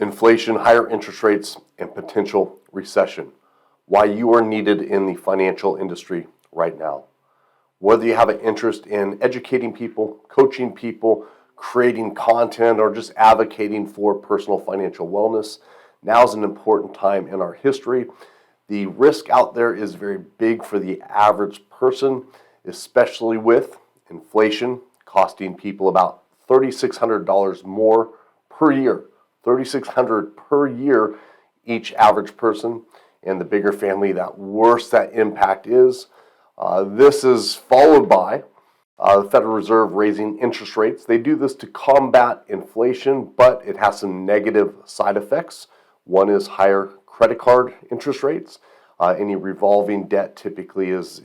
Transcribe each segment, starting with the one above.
inflation, higher interest rates, and potential recession. Why you are needed in the financial industry right now. Whether you have an interest in educating people, coaching people, creating content, or just advocating for personal financial wellness, now is an important time in our history. The risk out there is very big for the average person, especially with inflation costing people about $3,600 more per year. $3,600 per year each average person, and the bigger family, that worse that impact is. This is followed by the Federal Reserve raising interest rates. They do this to combat inflation, but it has some negative side effects. One is higher credit card interest rates. Any revolving debt typically is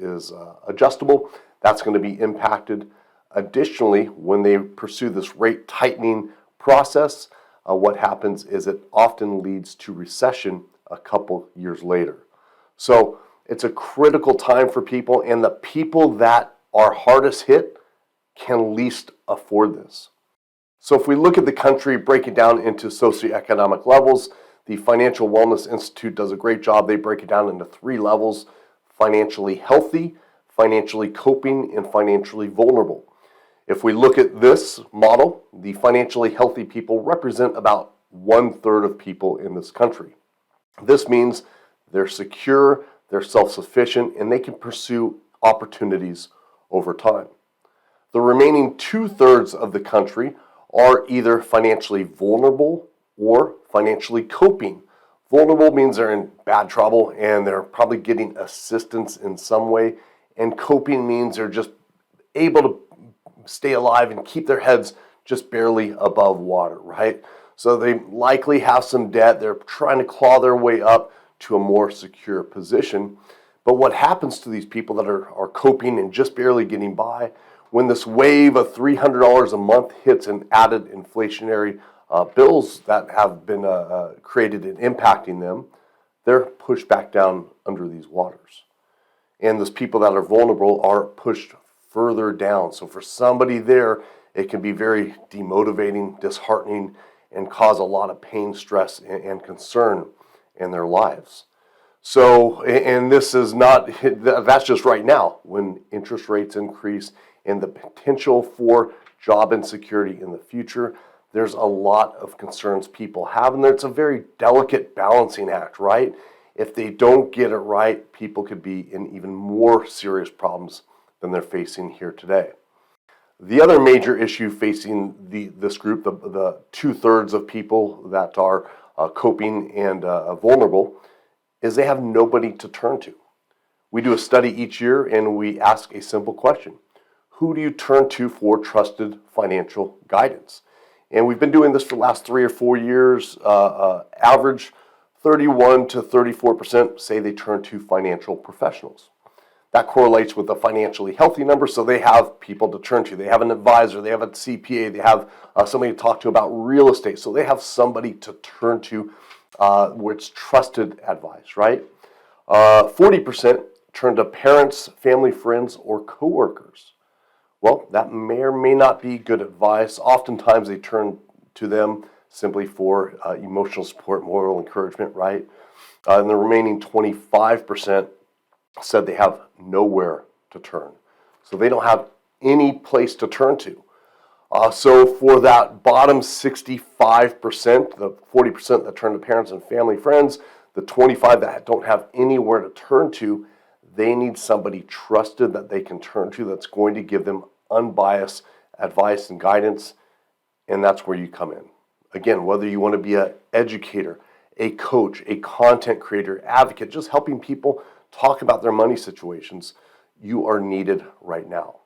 adjustable. That's going to be impacted. Additionally, when they pursue this rate tightening process, what happens is it often leads to recession a couple years later. So it's a critical time for people, and the people that are hardest hit can least afford this. So if we look at the country, break it down into socioeconomic levels, the Financial Wellness Institute does a great job. They break it down into 3 levels: financially healthy, financially coping, and financially vulnerable. If we look at this model, the financially healthy people represent about 1/3 of people in this country. This means they're secure, they're self-sufficient, and they can pursue opportunities over time. The remaining 2/3 of the country are either financially vulnerable or financially coping. Vulnerable means they're in bad trouble and they're probably getting assistance in some way, and coping means they're just able to stay alive and keep their heads just barely above water, right? So they likely have some debt. They're trying to claw their way up to a more secure position. But what happens to these people that are coping and just barely getting by, when this wave of $300 a month hits and added inflationary bills that have been created and impacting them, they're pushed back down under these waters. And those people that are vulnerable are pushed further down. So for somebody there, it can be very demotivating, disheartening, and cause a lot of pain, stress, and concern in their lives. So, and this is not, that's just right now. When interest rates increase and the potential for job insecurity in the future, there's a lot of concerns people have, and it's a very delicate balancing act, right? If they don't get it right, people could be in even more serious problems than they're facing here today. The other major issue facing this group, the 2/3 of people that are coping and vulnerable, is they have nobody to turn to. We do a study each year and we ask a simple question: who do you turn to for trusted financial guidance? And we've been doing this for the last 3 or 4 years. Average 31 to 34% say they turn to financial professionals. That correlates with the financially healthy number, so they have people to turn to. They have an advisor, they have a CPA, they have somebody to talk to about real estate. So they have somebody to turn to where it's trusted advice, right? 40% turn to parents, family, friends, or coworkers. Well, that may or may not be good advice. Oftentimes they turn to them simply for emotional support, moral encouragement, right? And the remaining 25% said they have nowhere to turn. So they don't have any place to turn to. So for that bottom 65%, the 40% that turn to parents and family friends, the 25% that don't have anywhere to turn to, they need somebody trusted that they can turn to that's going to give them unbiased advice and guidance, and that's where you come in. Again, whether you want to be an educator, a coach, a content creator, advocate, just helping people talk about their money situations, you are needed right now.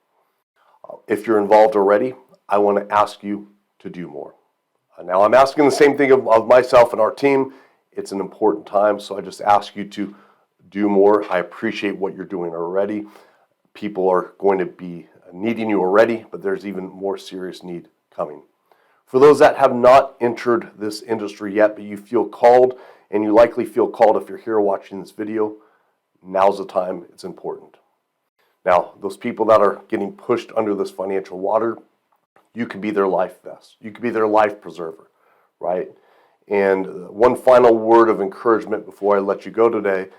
If you're involved already, I want to ask you to do more. Now, I'm asking the same thing of myself and our team. It's an important time, so I just ask you to do more. I appreciate what you're doing already. People are going to be needing you already, but there's even more serious need coming. For those that have not entered this industry yet, but you feel called, and you likely feel called if you're here watching this video, now's the time. It's important. Now, those people that are getting pushed under this financial water, you could be their life vest. You could be their life preserver, right? And one final word of encouragement before I let you go today.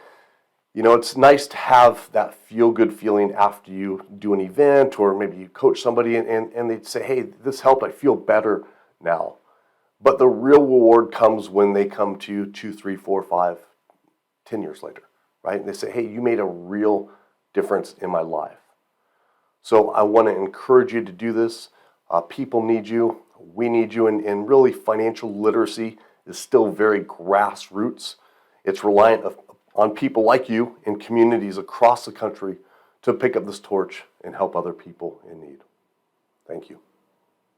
You know, it's nice to have that feel-good feeling after you do an event, or maybe you coach somebody and they say, hey, this helped, I feel better now. But the real reward comes when they come to you 2, 3, 4, 5, 10 years later, right? And they say, hey, you made a real difference in my life. So I want to encourage you to do this. People need you. We need you. And really, financial literacy is still very grassroots. It's reliant on people like you in communities across the country to pick up this torch and help other people in need. Thank you.